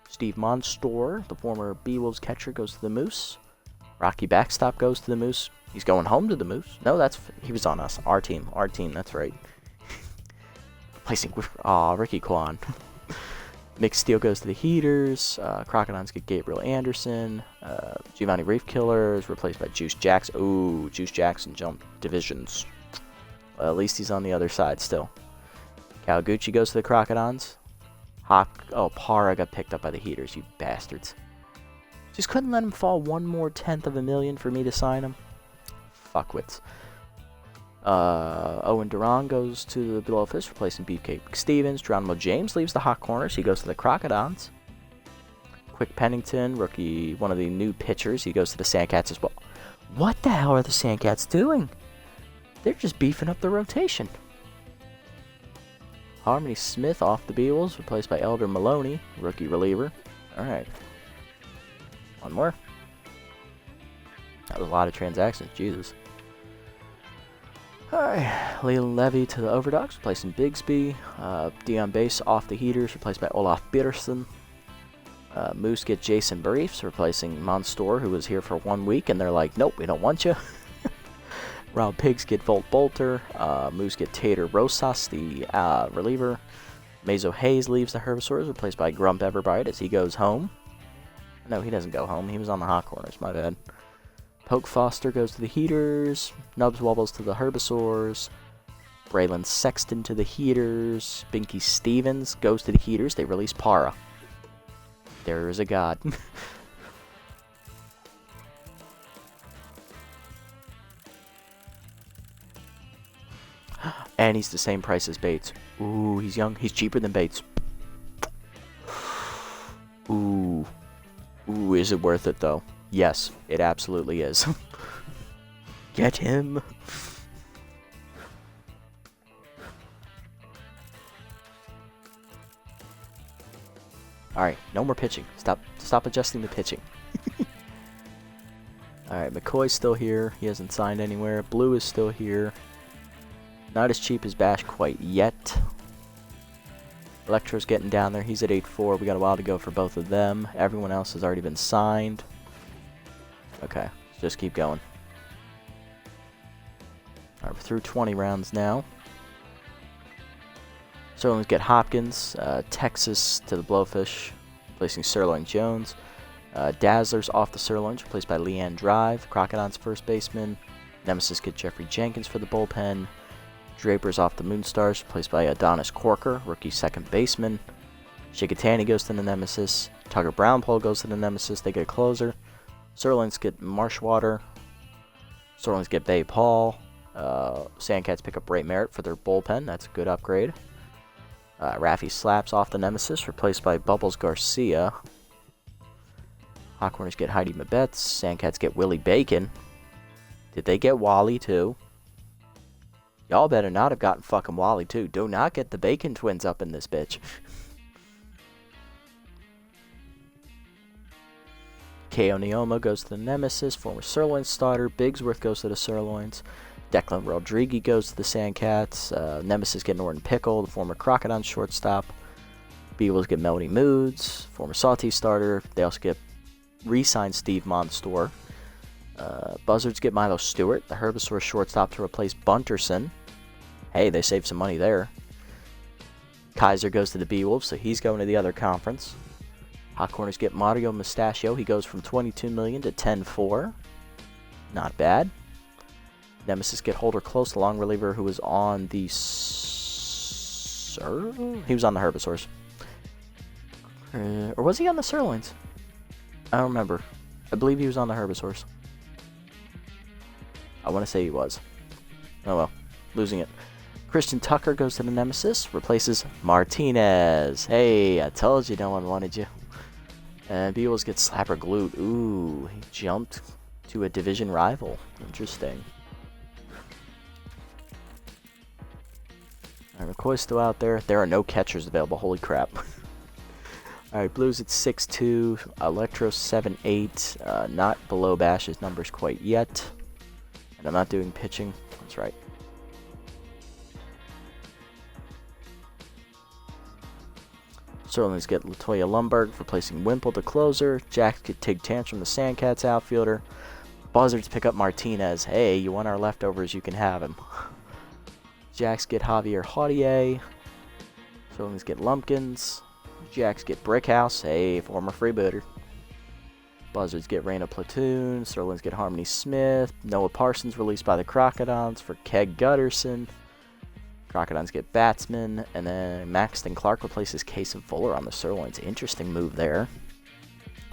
[SPEAKER 1] Steve Monstor, the former B-Wolves catcher, goes to the Moose. Rocky Backstop goes to the Moose. He's going home to the Moose. No, he was on us. Our team, that's right. Placing Ricky Kwan. Nick Steele goes to the Heaters. Crocodons get Gabriel Anderson. Giovanni Reef Killers replaced by Juice Jackson. Ooh, Juice Jackson jumped divisions. Well, at least he's on the other side still. Kawaguchi goes to the Crocodons. Para got picked up by the Heaters, you bastards. Just couldn't let him fall 1 more tenth of a million for me to sign him. Fuckwits. Owen Duran goes to the Blowfish, replacing Beefcake Stevens. Geronimo James leaves the Hot Corners. He goes to the Crocodons. Quick Pennington, rookie, one of the new pitchers. He goes to the Sandcats as well. What the hell are the Sandcats doing? They're just beefing up the rotation. Harmony Smith off the B-Wolves, replaced by Elder Maloney, rookie reliever. Alright. One more. That was a lot of transactions, Jesus. Alright, Leland Levy to the Overdogs, replacing Bigsby. Dion Bass off the Heaters, replaced by Olaf Peterson. Moose get Jason Briefs, replacing Monstor, who was here for 1 week, and they're like, nope, we don't want you. Wild Pigs get Volt Bolter. Moose get Tater Rosas, the reliever. Mazo Hayes leaves the Herbivores, replaced by Grump Everbright as he goes home. No, he doesn't go home. He was on the Hot Corners, my bad. Poke Foster goes to the Heaters. Nubs Wobbles to the Herbivores. Braylon Sexton to the Heaters. Binky Stevens goes to the Heaters. They release Para. There is a god. And he's the same price as Bates. Ooh, he's young. He's cheaper than Bates. Ooh. Ooh, is it worth it, though? Yes, it absolutely is. Get him. Alright, no more pitching. Stop adjusting the pitching. Alright, McCoy's still here. He hasn't signed anywhere. Blue is still here. Not as cheap as Bash quite yet. Electro's getting down there. He's at 8-4. We got a while to go for both of them. Everyone else has already been signed. Okay, just keep going. Alright, we're through 20 rounds now. Sirloins get Hopkins. Texas to the Blowfish, replacing Sirloin Jones. Dazzlers off the Sirloins, replaced by Leanne Drive. Crocodon's first baseman. Nemesis get Jeffrey Jenkins for the bullpen. Draper's off the Moonstars, replaced by Adonis Corker, rookie second baseman. Shigatani goes to the Nemesis. Tugger Brownpole goes to the Nemesis. They get a closer. Sirloins get Marshwater. Sirloins get Bay Paul. Sandcats pick up Ray Merritt for their bullpen. That's a good upgrade. Raffy Slaps off the Nemesis, replaced by Bubbles Garcia. Hot Corners get Heidi Mabetz. Sandcats get Willie Bacon. Did they get Wally too? Y'all better not have gotten fucking Wally too. Do not get the Bacon Twins up in this bitch. Ko Neoma goes to the Nemesis, former Sirloin starter. Bigsworth goes to the Sirloins. Declan Rodriguez goes to the Sandcats. Nemesis get Norton Pickle, the former Crocodile shortstop. Beagles get Melody Moods, former Salty starter. They also get re-signed Steve Monstor. Buzzards get Milo Stewart, the Herbisaur shortstop, to replace Bunterson. Hey, they saved some money there. Kaiser goes to the Beewolves, so he's going to the other conference. Hot Corners get Mario Mustachio. He goes from $22 million to $10.4. Not bad. Nemesis get Holder Close, the long reliever who was on the... He was on the Herbisaurs. Or was he on the Sirloins? I don't remember. I believe he was on the Herbisaurs. I want to say he was. Oh well. Losing it. Kristen Tucker goes to the Nemesis. Replaces Martinez. Hey, I told you no one wanted you. And Beagles get Slapper Glute. Ooh, he jumped to a division rival. Interesting. Alright, McCoy's still out there. There are no catchers available. Holy crap. Alright, Blues at 6'2". Electro 7'8". Not below Bash's numbers quite yet. And I'm not doing pitching. That's right. Sirloins get Latoya Lundberg, replacing Wimple, the closer. Jacks get Tig Tantrum, the Sandcats outfielder. Buzzards pick up Martinez. Hey, you want our leftovers, you can have him. Jacks get Javier Haudier. Sirloins get Lumpkins. Jacks get Brickhouse. Hey, former freebooter. Buzzards get Raina Platoon. Sirloins get Harmony Smith. Noah Parsons released by the Crocodons for Keg Gutterson. Crocodons get Batsman. And then Maxton Clark replaces Case of Fuller on the Sirloins. Interesting move there.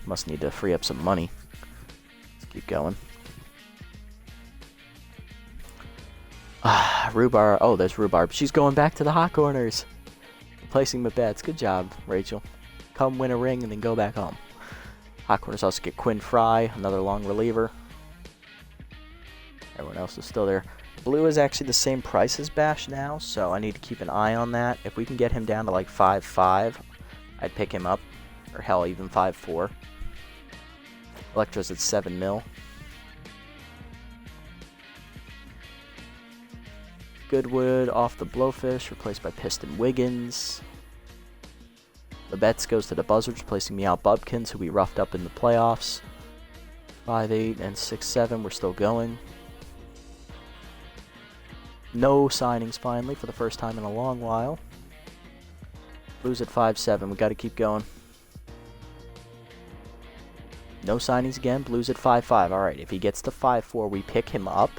[SPEAKER 1] Must need to free up some money. Let's keep going. Rhubarb. Oh, there's Rhubarb. She's going back to the Hot Corners. Replacing Mabets. Good job, Rachel. Come win a ring and then go back home. Hot Corners also get Quinn Fry, another long reliever. Everyone else is still there. Blue is actually the same price as Bash now, so I need to keep an eye on that. If we can get him down to like 5.5, I'd pick him up. Or hell, even 5.4. Electro's at 7 mil. Goodwood off the Blowfish, replaced by Piston Wiggins. The Bets goes to the Buzzards, replacing Meow Bubkins, who we roughed up in the playoffs. 5'8" and 6'7", we're still going. No signings finally for the first time in a long while. Blues at 5'7", we got to keep going. No signings again, Blues at 5'5". Alright, if he gets to 5'4", we pick him up.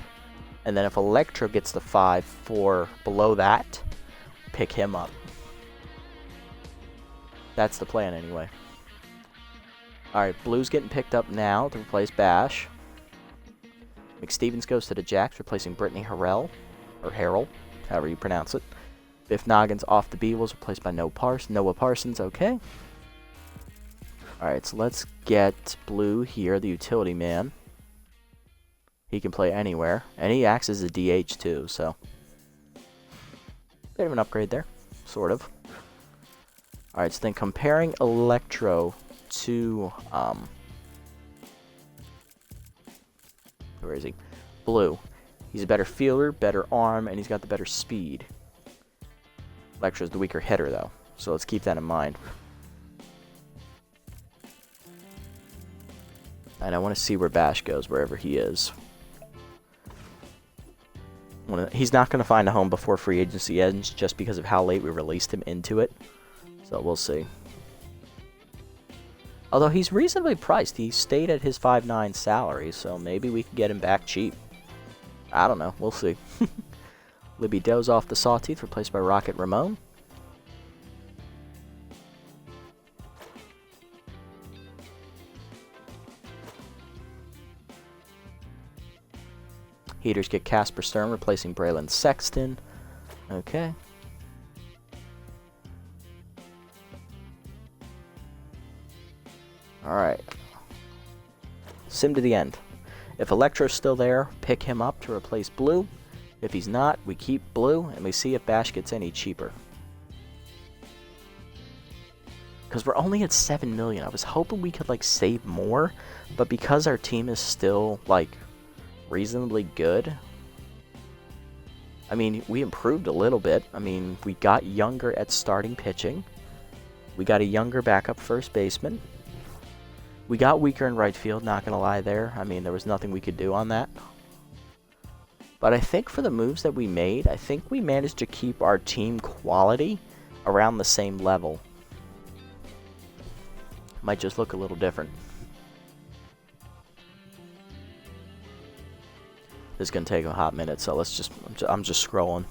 [SPEAKER 1] And then if Electro gets to 5'4", below that, pick him up. That's the plan anyway. Alright, Blues getting picked up now to replace Bash. McStevens goes to the Jacks, replacing Brittany Harrell. Or Harrell, however you pronounce it. Biff Noggins off the Beagles, replaced by Noah Parsons. Okay. Alright, so let's get Blue here, the utility man. He can play anywhere. And he acts as a DH too, so. Bit of an upgrade there. Sort of. Alright, so then comparing Electro to, where is he? Blue. He's a better fielder, better arm, and he's got the better speed. Electro's the weaker hitter, though, so let's keep that in mind. And I want to see where Bash goes, wherever he is. He's not going to find a home before free agency ends, just because of how late we released him into it. So we'll see. Although he's reasonably priced. He stayed at his 5.9 salary, so maybe we can get him back cheap. I don't know. We'll see. Libby Doe's off the Sawtooth, replaced by Rocket Ramon. Heaters get Casper Stern, replacing Braylon Sexton. Okay. Alright. Sim to the end. If Electro's still there, pick him up to replace Blue. If he's not, we keep Blue, and we see if Bash gets any cheaper. Because we're only at 7 million. I was hoping we could, like, save more, but because our team is still, like, reasonably good, I mean, we improved a little bit. I mean, we got younger at starting pitching. We got a younger backup first baseman. We got weaker in right field, not going to lie there. I mean, there was nothing we could do on that. But I think for the moves that we made, I think we managed to keep our team quality around the same level. Might just look a little different. This is going to take a hot minute, so I'm just scrolling.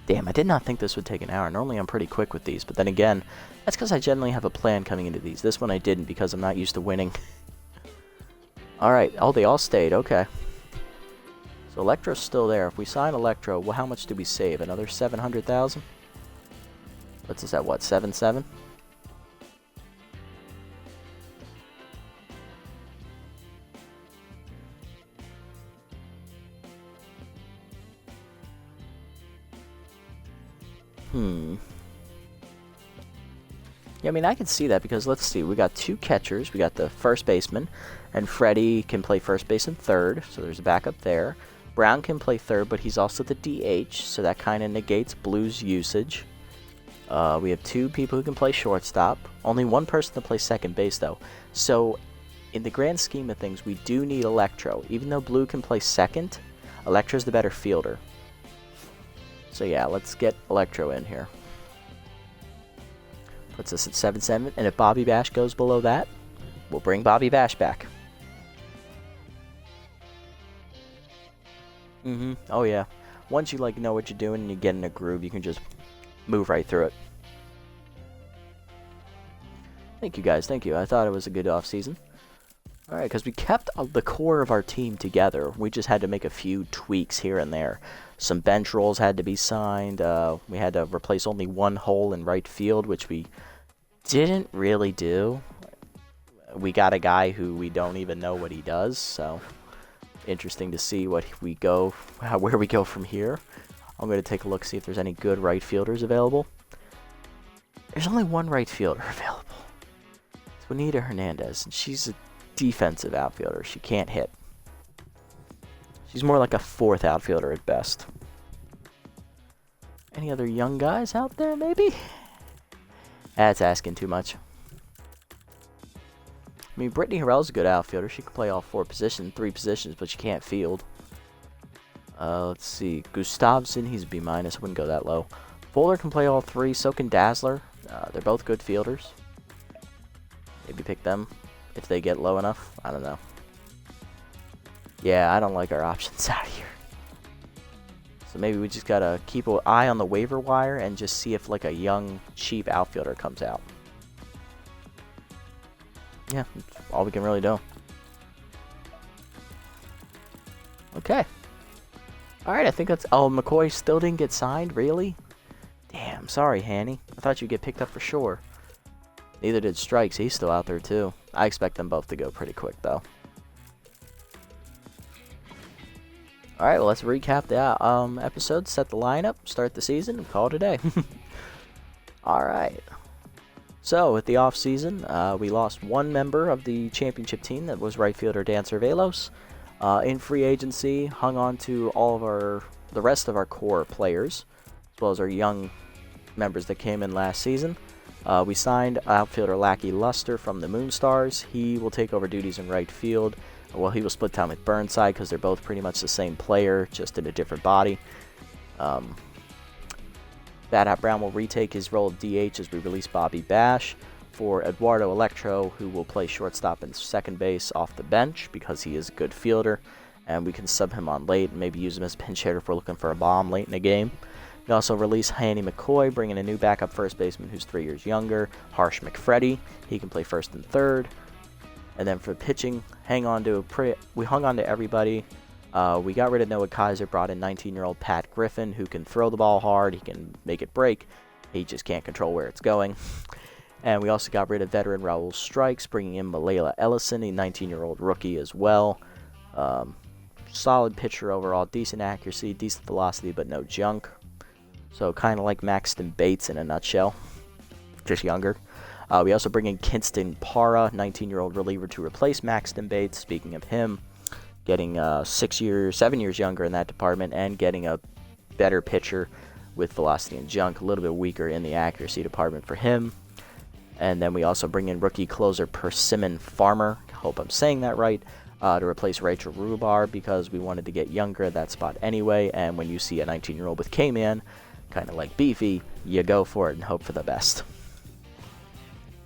[SPEAKER 1] Damn, I did not think this would take an hour. Normally I'm pretty quick with these, but then again, that's because I generally have a plan coming into these. This one I didn't because I'm not used to winning. Alright, oh, they all stayed, okay. So Electro's still there. If we sign Electro, well, how much do we save? Another 700,000? What's this at, what, 7.7? Yeah, I mean, I can see that because, let's see, we got 2 catchers. We got the first baseman, and Freddie can play first base and third, so there's a backup there. Brown can play third, but he's also the DH, so that kind of negates Blue's usage. We have 2 people who can play shortstop. Only 1 person to play second base, though. So, in the grand scheme of things, we do need Electro. Even though Blue can play second, Electro's the better fielder. So yeah, let's get Electro in here. Puts us at 7.7, and if Bobby Bash goes below that, we'll bring Bobby Bash back. Oh yeah. Once you, like, know what you're doing and you get in a groove, you can just move right through it. Thank you, guys. Thank you. I thought it was a good off-season. Alright, because we kept the core of our team together. We just had to make a few tweaks here and there. Some bench roles had to be signed. We had to replace only 1 hole in right field, which we didn't really do. We got a guy who we don't even know what he does, so interesting to see where we go from here. I'm going to take a look, see if there's any good right fielders available. There's only 1 right fielder available. It's Juanita Hernandez, and she's a defensive outfielder. She can't hit. She's more like a 4th outfielder at best. Any other young guys out there, maybe? That's asking too much. I mean, Brittany Harrell's a good outfielder. She can play all 3 positions, but she can't field. Let's see. Gustavson, he's B-. I wouldn't go that low. Fuller can play all 3. So can Dazzler. They're both good fielders. Maybe pick them if they get low enough. I don't know. Yeah, I don't like our options out here. So maybe we just gotta keep an eye on the waiver wire and just see if, like, a young, cheap outfielder comes out. Yeah, that's all we can really do. Okay. Alright, I think that's... Oh, McCoy still didn't get signed? Really? Damn, sorry, Hanny. I thought you'd get picked up for sure. Neither did Strikes. He's still out there, too. I expect them both to go pretty quick, though. Alright, well, let's recap the episode, set the lineup, start the season, and call it a day. Alright. So, with the off-season, we lost 1 member of the championship team. That was right fielder Dan Cervelos. In free agency, hung on to all of the rest of our core players, as well as our young members that came in last season. We signed outfielder Lackey Luster from the Moonstars. He will take over duties in right field. Well, he will split time with Burnside because they're both pretty much the same player, just in a different body. Bad Hat Brown will retake his role of DH as we release Bobby Bash for Eduardo Electro, who will play shortstop and second base off the bench because he is a good fielder, and we can sub him on late and maybe use him as pinch hitter if we're looking for a bomb late in the game. We also release Hanny McCoy, bringing a new backup first baseman who's 3 years younger, Harsh McFreddy. He can play first and third. And then for pitching, we hung on to everybody. We got rid of Noah Kaiser, brought in 19-year-old Pat Griffin, who can throw the ball hard. He can make it break. He just can't control where it's going. And we also got rid of veteran Raul Strikes, bringing in Malayla Ellison, a 19-year-old rookie as well. Solid pitcher overall, decent accuracy, decent velocity, but no junk. So kind of like Maxton Bates in a nutshell, just younger. We also bring in Kinston Para, 19-year-old reliever, to replace Maxton Bates. Speaking of him, getting 7 years younger in that department, and getting a better pitcher with velocity and junk, a little bit weaker in the accuracy department for him. And then we also bring in rookie closer Persimmon Farmer, hope I'm saying that right, to replace Rachel Rubar, because we wanted to get younger at that spot anyway. And when you see a 19-year-old with K-Man, kind of like Beefy, you go for it and hope for the best.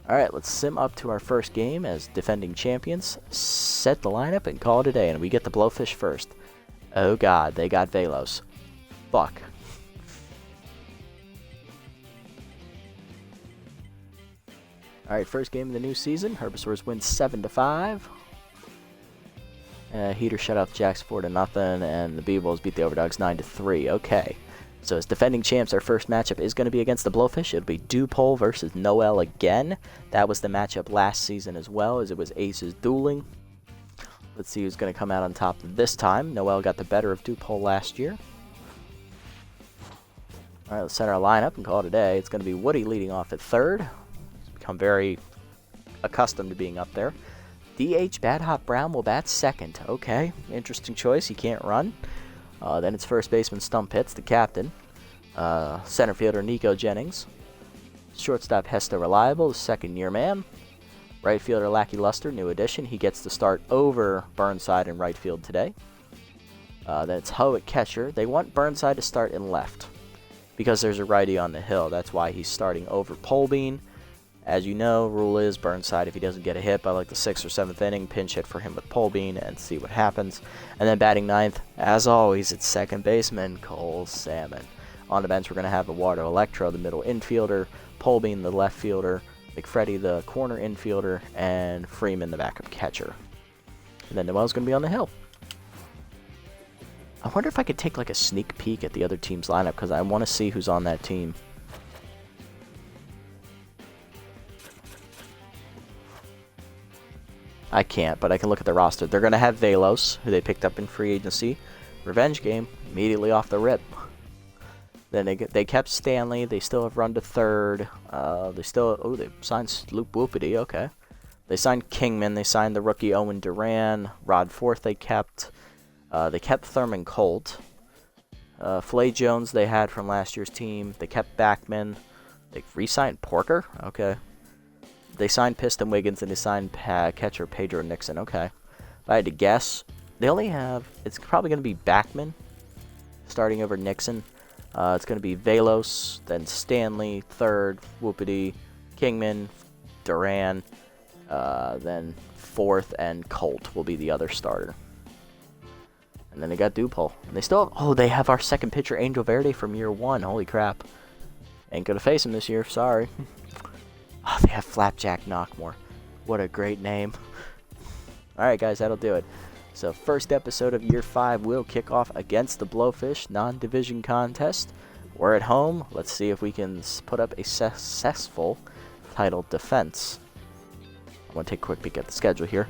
[SPEAKER 1] Alright, let's sim up to our first game as defending champions, set the lineup, and call it a day. And we get the Blowfish first. Oh god, they got Velos. Fuck. Alright, first game of the new season. Herbisaurs win 7-5. Heater shut out the Jacks 4-0, and the Beebles beat the Overdogs 9-3. Okay. So as defending champs, our first matchup is going to be against the Blowfish. It'll be Dupole versus Noel again. That was the matchup last season as well, as it was aces dueling. Let's see who's going to come out on top this time. Noel got the better of Dupole last year. All right, let's set our lineup and call it a day. It's going to be Woody leading off at third. He's become very accustomed to being up there. DH Bad Hop Brown will bat second. Okay, interesting choice. He can't run. Then it's first baseman Stump Hits, the captain. Center fielder Nico Jennings. Shortstop Hesta Reliable, the second-year man. Right fielder Lackey Luster, new addition. He gets to start over Burnside in right field today. Then it's Ho at catcher. They want Burnside to start in left because there's a righty on the hill. That's why he's starting over Polbean. As you know, rule is Burnside, if he doesn't get a hit by like the 6th or 7th inning, pinch hit for him with Polbean and see what happens. And then batting ninth, as always, it's second baseman Cole Salmon. On the bench, we're going to have Eduardo Electro, the middle infielder, Polbean, the left fielder, McFreddy, the corner infielder, and Freeman, the backup catcher. And then Noel's going to be on the hill. I wonder if I could take like a sneak peek at the other team's lineup, because I want to see who's on that team. I can't, but I can look at the roster. They're going to have Velos, who they picked up in free agency. Revenge game, immediately off the rip. Then they kept Stanley. They still have run to third. They signed Luke Whoopity, okay. They signed Kingman. They signed the rookie Owen Duran. Rod Forth they kept. They kept Thurman Colt. Flay Jones they had from last year's team. They kept Backman. They re-signed Porker, okay. They signed Piston Wiggins, and they signed catcher Pedro Nixon. Okay. If I had to guess, they only have... It's probably going to be Backman starting over Nixon. It's going to be Velos, then Stanley, third, Whoopity, Kingman, Duran, then fourth, and Colt will be the other starter. And then they got Dupole. And they still have... Oh, they have our second pitcher, Angel Verde, from year one. Holy crap. Ain't going to face him this year. Sorry. Oh, they have Flapjack Knockmore. What a great name. Alright guys, that'll do it. So first episode of Year 5 will kick off against the Blowfish non-division contest. We're at home. Let's see if we can put up a successful title defense. I'm going to take a quick peek at the schedule here.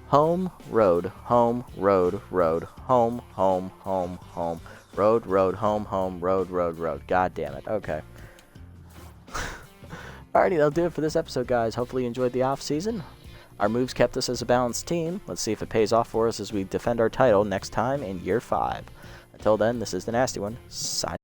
[SPEAKER 1] Home, road, home, road, road, home, home, home, home, road, road, home, home, road, road, road. God damn it. Okay. Alrighty, that'll do it for this episode, guys. Hopefully you enjoyed the off-season. Our moves kept us as a balanced team. Let's see if it pays off for us as we defend our title next time in Year 5. Until then, this is the Nasty One. Signing